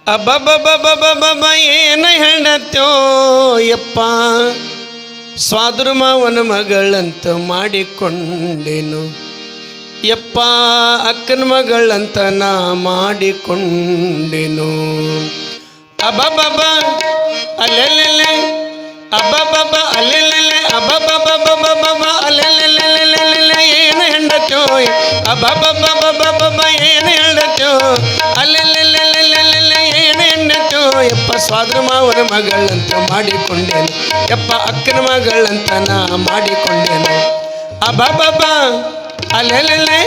ಅಬ್ಬಬ್ಬಬ್ಬಬ್ಬಬ್ಬ ಏನ ಹೆಣ್ಣತ್ತೋ ಯಪ್ಪ ಸ್ವಾದ್ರ ಮಾವನ ಮಗಳಂತ ಮಾಡಿಕೊಂಡೆನು ಯಪ್ಪ ಅಕ್ಕನ ಮಗಳಂತ ನಾ ಮಾಡಿಕೊಂಡೆನು ಅಬ್ಬಬ್ಬಬ್ಬ ಅಲ್ಲೆಲ್ಲೆಲ್ಲೆ ಅಬ್ಬಬ್ಬಬ್ಬ ಅಲ್ಲೆಲ್ಲೆಲ್ಲೆ ಅಬ್ಬಬ್ಬಬ್ಬಬ್ಬಬ್ಬ ಅಲ್ಲೆಲ್ಲೆಲ್ಲೆಲ್ಲೆಲ್ಲೆ ಏನ ಹೆಣ್ಣತ್ತೋ ಅಬ್ಬಬ್ಬಬ್ಬಬ್ಬಬ್ಬ ಏನ ಹೆಣ್ಣತ್ತೋ ಅಲ್ಲೆಲ್ಲೆಲ್ಲೆಲ್ಲೆಲ್ಲೆಲ್ಲೆ ಏನ ಹೆಣ್ಣತ್ತೋ ಯಪ್ಪ ಸ್ವಾದ್ರ ಮಾವನ ಮಗಳಂತ ಮಾಡಿಕೊಂಡೇನು ಯಪ್ಪ ಅಕ್ಕನ ಮಗಳಂತ ನಾ ಮಾಡಿಕೊಂಡೇನು ಅಬ್ಬಬ್ಬಬ್ಬ ಅಲ್ಲೆಲ್ಲೆಲ್ಲೆ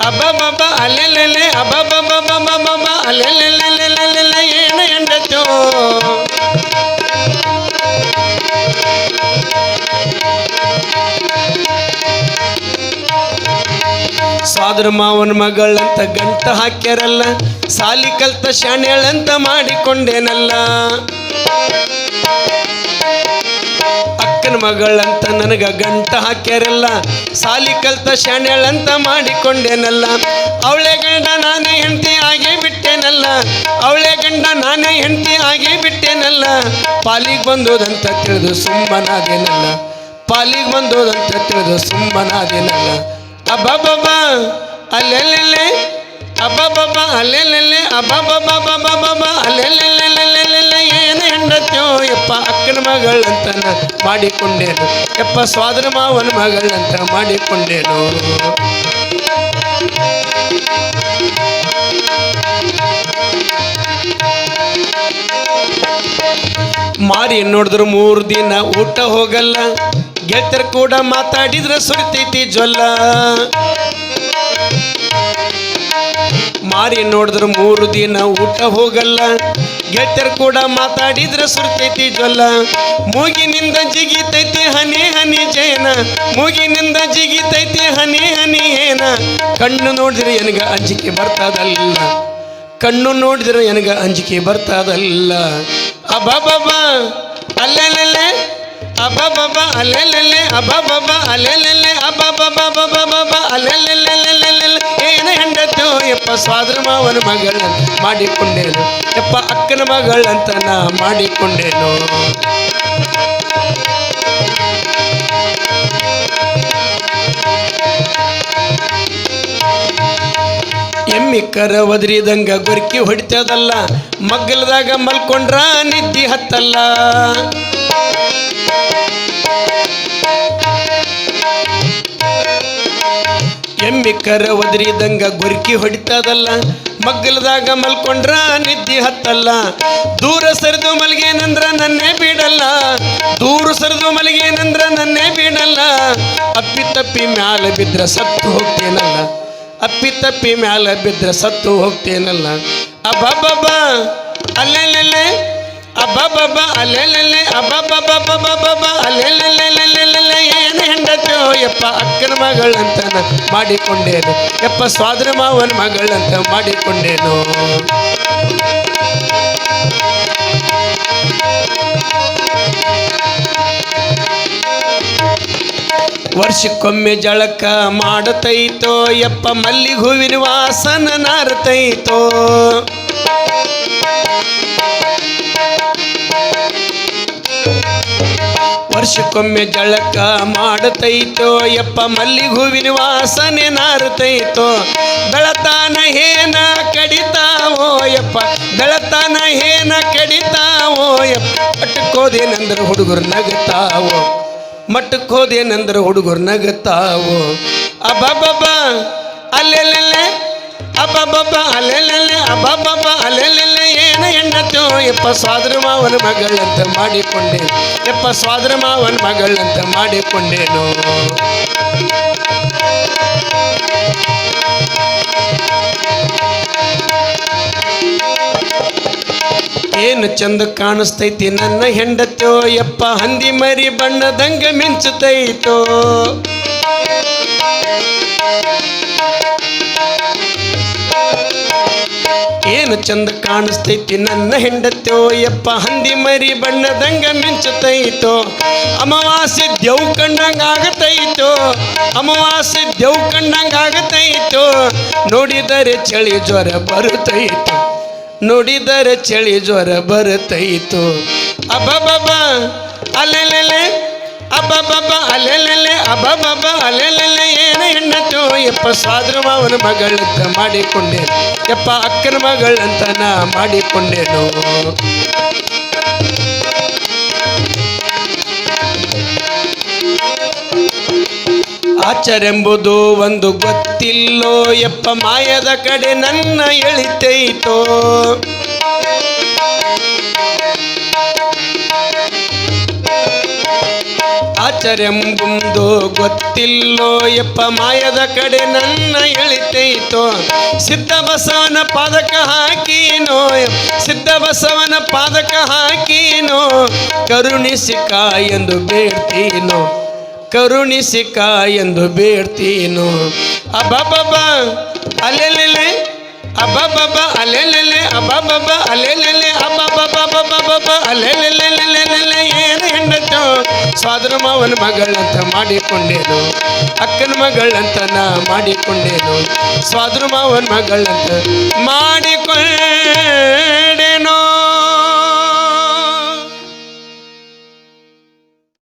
ಅಬ್ಬಬ್ಬಬ್ಬ ಅಲ್ಲೆಲ್ಲೆಲ್ಲೆ ಅಬ್ಬಬ್ಬಬ್ಬಬ್ಬಬ್ಬ ಅಲ್ಲೆಲ್ಲೆಲ್ಲೆಲ್ಲೆಲ್ಲೆ ಏನ ಹೆಣ್ಣತ್ತೋ ಸ್ವಾದ್ರ ಮಾವನ ಮಗಳಂತ ಗಂಟ ಹಾಕ್ಯಾರಲ್ಲ ಸಾಲಿ ಕಲ್ತ ಶಾಣ್ಯಾಳಂತ ಮಾಡಿಕೊಂಡೇನಲ್ಲ ಅಕ್ಕನ ಮಗಳಂತ ನನಗ ಗಂಟ ಹಾಕ್ಯಾರಲ್ಲ ಸಾಲಿ ಕಲ್ತ ಶಾಣ್ಯಾಳಂತ ಮಾಡಿಕೊಂಡೇನಲ್ಲ ಅವಳೆ ಗಂಡ ನಾನೇ ಹೆಂಡತಿ ಆಗಿ ಬಿಟ್ಟೇನಲ್ಲ ಅವಳೆ ಗಂಡ ನಾನೇ ಹೆಂಡತಿ ಆಗಿ ಬಿಟ್ಟೇನಲ್ಲ ಪಾಲಿಗೆ ಬಂದೋದಂತ ತಿಳಿದು ಸುಮ್ಮನಾದೇನಲ್ಲ ಪಾಲಿಗೆ ಬಂದೋದಂತ ತಿಳಿದು ಸುಮ್ಮನಾದೇನಲ್ಲ ಅಬ್ಬಬ್ಬಬ್ಬ ಅಲ್ಲೆಲ್ಲೆಲ್ಲೆ ಅಬ್ಬಬ್ಬಬ್ಬ ಅಲ್ಲೆಲ್ಲೆಲ್ಲೆ ಅಬ್ಬಬ್ಬಬ್ಬಬ್ಬಬ್ಬ ಅಲ್ಲೆಲ್ಲೆಲ್ಲೆಲ್ಲೆಲ್ಲೆ ಏನು ಹೆಂಡತ್ಯೋ ಯಪ್ಪ ಅಕ್ಕನ ಮಗಳಂತ ಮಾಡಿಕೊಂಡೇನು ಯಪ್ಪ ಸ್ವಾದ್ರ ಮಾವನ ಮಗಳಂತ ಮಾಡಿಕೊಂಡೇನು ಮಾರಿ ನೋಡಿದ್ರು 3 ದಿನ ಊಟ ಹೋಗಲ್ಲ ಗೆಳತರು ಕೂಡ ಮಾತಾಡಿದ್ರೆ ಸುರಿತೈತಿ ಜ್ವಲ್ಲ ಮಾರಿ ನೋಡಿದ್ರು 3 ದಿನ ಊಟ ಹೋಗಲ್ಲ ಗೆಳತರು ಕೂಡ ಮಾತಾಡಿದ್ರೆ ಸುರಿತೈತಿ ಜ್ವಲ್ಲ ಮೂಗಿನಿಂದ ಜಿಗಿತೈತಿ ಹನಿ ಹನಿ ಜೇನ ಮೂಗಿನಿಂದ ಜಿಗಿತೈತಿ ಹನಿ ಹನಿ ಏನ ಕಣ್ಣು ನೋಡಿದ್ರೆ ನನಗ ಅಂಜಿಕೆ ಬರ್ತದಲ್ಲ ಕಣ್ಣು ನೋಡಿದ್ರೆ ನನಗ ಅಂಜಿಕೆ ಬರ್ತದಲ್ಲ ಅಬ್ಬಬ್ಬಬ್ಬ ಅಲ್ಲೆಲ್ಲೆಲ್ಲೆ ಅಬ್ಬಬ್ಬಬ್ಬ ಅಲ್ಲೆಲ್ಲೆಲ್ಲೆ ಅಬ್ಬಬ್ಬಬ್ಬ ಅಲ್ಲೆಲ್ಲೆಲ್ಲೆ ಅಬ್ಬಬ್ಬಬ್ಬಬ್ಬಬ್ಬ ಅಲ್ಲೆಲ್ಲೆಲ್ಲೆಲ್ಲೆಲ್ಲೆ ಏನ ಹೆಂಡತ್ತೋ ಯಪ್ಪ ಸ್ವಾದ್ರ ಮಾವನ ಮಗಳಂತ ಮಾಡಿಕೊಂಡೇನು ಯಪ್ಪ ಅಕ್ಕನ ಮಗಳಂತ ನಾ ಮಾಡಿಕೊಂಡೇನು ಎಮ್ಮಿ ಕರ ಒದರಿದಂಗ ಗೊರ್ಕಿ ಹೊಡಿತದಲ್ಲ ಮಗ್ಗಲದಾಗ ಮಲ್ಕೊಂಡ್ರ ನಿದ್ದಿ ಹತ್ತಲ್ಲ ಎಮ್ಮಿ ಕರ ಒದರಿದಂಗ ಗೊರ್ಕಿ ಹೊಡಿತದಲ್ಲ ಮಗ್ಗಲದಾಗ ಮಲ್ಕೊಂಡ್ರ ನಿದ್ದಿ ಹತ್ತಲ್ಲ ದೂರ ಸರಿದು ಮಲಗೇನಂದ್ರ ನನ್ನೇ ಬಿಡಲ್ಲ ದೂರ ಸರಿದು ಮಲಗೇನಂದ್ರ ನನ್ನೇ ಬಿಡಲ್ಲ ಅಪ್ಪಿ ತಪ್ಪಿ ಮ್ಯಾಲ ಬಿದ್ರ ಸತ್ತು ಹೋಗ್ತೇನಲ್ಲ ಅಪ್ಪಿ ತಪ್ಪಿ ಮ್ಯಾಲ ಬಿದ್ರ ಸತ್ತು ಹೋಗ್ತೇನಲ್ಲ ಅಬ್ಬಬ್ಬಬ್ಬ ಅಲ್ಲೆಲ್ಲೆಲ್ಲೆ ಅಬ್ಬಬ್ಬಬ್ಬ ಅಲ್ಲೆಲ್ಲೆಲ್ಲೆ ಅಬ್ಬಬ್ಬಬ್ಬಬ್ಬಬ್ಬ ಅಲ್ಲೆಲ್ಲೆಲ್ಲೆಲ್ಲೆಲ್ಲೆ ಏನು ಹೆಂಡತ್ತೋ ಯಪ್ಪ ಅಕ್ಕನ ಮಗಳಂತ ಮಾಡಿಕೊಂಡೇನು ಯಪ್ಪ ಸ್ವಾದ್ರ ಮಾವನ ಮಗಳಂತ ಮಾಡಿಕೊಂಡೇನು ವರ್ಷಕ್ಕೊಮ್ಮೆ ಜಳಕ ಮಾಡತೈತೋ ಯಪ್ಪ ಮಲ್ಲಿಗೆ ಹೂವಿನ ವಾಸನ ನಾರತೈತೋ ವರ್ಷಕ್ಕೊಮ್ಮೆ ಜಳಕ ಮಾಡತೈತೋ ಯಪ್ಪ ಮಲ್ಲಿಗೆ ಹೂವಿನ ವಾಸನೆ ನಾರತೈತೋ ಬೆಳತಾನ ಹೇನ ಕಡಿತಾವೋ ಯಪ್ಪ ಬೆಳತಾನ ಹೇನ ಕಡಿತಾವೋ ಯಪ್ಪ ಮಟ್ಟಕ್ಕೋದೇನಂದ್ರೆ ಹುಡುಗರು ನಗತಾವೋ ಮಟ್ಟಕ್ಕೋದೇನಂದ್ರೆ ಹುಡುಗರು ನಗತಾವೋ ಅಬ್ಬಬ್ಬಬ್ಬ ಅಲ್ಲೆಲ್ಲೆಲ್ಲೆ ಅಬ್ಬಬ್ಬಬ್ಬ ಅಲ್ಲೆಲ್ಲೆಲ್ಲೆ ಅಬ್ಬಬ್ಬಬ್ಬ ಅಲ್ಲೆಲ್ಲೆಲ್ಲೆ ಏನ ಹೆಣ್ಣತ್ತೋ ಯಪ್ಪ ಸ್ವಾದ್ರ ಮಾವನ ಮಗಳಂತ ಮಾಡಿಕೊಂಡೇನು ಯಪ್ಪ ಸ್ವಾದ್ರ ಮಾವನ ಮಗಳಂತ ಮಾಡಿಕೊಂಡೇನು ಏನು ಚಂದ ಕಾಣಿಸ್ತೈತಿ ನನ್ನ ಹೆಂಡತ್ತೋ ಯಪ್ಪ ಹಂದಿ ಮರಿ ಬಣ್ಣದಂಗ ಮಿಂಚುತ್ತೈತೋ ಏನು ಚಂದ ಕಾಣಿಸ್ತೈತಿ ನನ್ನ ಹೆಂಡತ್ತೋ ಯಪ್ಪ ಹಂದಿ ಮರಿ ಬಣ್ಣದಂಗ ಮಿಂಚುತ್ತೈತೋ ಅಮಾವಾಸ್ಯೆ ದೇವ್ ಕಂಡಂಗ ಆಗತೈತೋ ಅಮಾವಾಸ್ಯೆ ದೇವ್ ಕಂಡಂಗ ಆಗತೈತೋ ನೋಡಿದರೆ ಚಳಿ ಜ್ವರ ಬರುತ್ತೈತೋ ನೋಡಿದರೆ ಚಳಿ ಜ್ವರ ಬರುತ್ತೈತು ಅಬಬಬ ಅಲೆಲೆಲೆ ಅಬಬಬ ಅಲೆಲೆಲೆ ಅಬಬಬ ಅಲೆಲೆಲೆ ಏನ ಹೆಣ್ಣಟ್ಟು ಯಪ್ಪ ಸ್ವಾದ್ರ ಮಾವನ ಮಗಳಂತ ಮಾಡಿಕೊಂಡೇನು ಯಪ್ಪ ಅಕ್ಕನ ಮಗಳಂತ ನಾ ಮಾಡಿಕೊಂಡೇನು ಆಚರೆಂಬುದು ಒಂದು ಗೊತ್ತಿಲ್ಲೋ ಯಪ್ಪ ಮಾಯದ ಕಡೆ ನನ್ನ ಎಳಿತೈತೋ ಆಚರೆಂಬುದು ಗೊತ್ತಿಲ್ಲೋ ಯಪ್ಪ ಮಾಯದ ಕಡೆ ನನ್ನ ಎಳಿತೈತೋ ಸಿದ್ಧ ಬಸವನ ಪಾದಕ ಹಾಕಿನೋ ಸಿದ್ಧ ಬಸವನ ಪಾದಕ ಹಾಕಿನೋ ಕರುಣಿಸಿಕ ಎಂದು ಬೇಡ್ತೀನೋ ಕರುಣಿಸಿಕ ಎಂದು ಬೇಡ್ತೀನೋ ಅಬಬಬ ಅಲೆಲೆಲೆ ಅಬಬಬ ಅಲೆಲೆಲೆ ಅಬಬಬ ಅಲೆಲೆಲೆ ಅಬಬಬ ಅಲೆಲೆಲೆ ಏನು ಹೆಣ್ಣಟ್ಟು ಸ್ವಾದ್ರ ಮಾವನ ಮಗಳಂತ ಮಾಡಿಕೊಂಡೇನು ಅಕ್ಕನ ಮಗಳಂತ ನಾ ಮಾಡಿಕೊಂಡೇನು ಸ್ವಾದ್ರ ಮಾವನ ಮಗಳಂತ ಮಾಡಿಕೊಂಡೇನು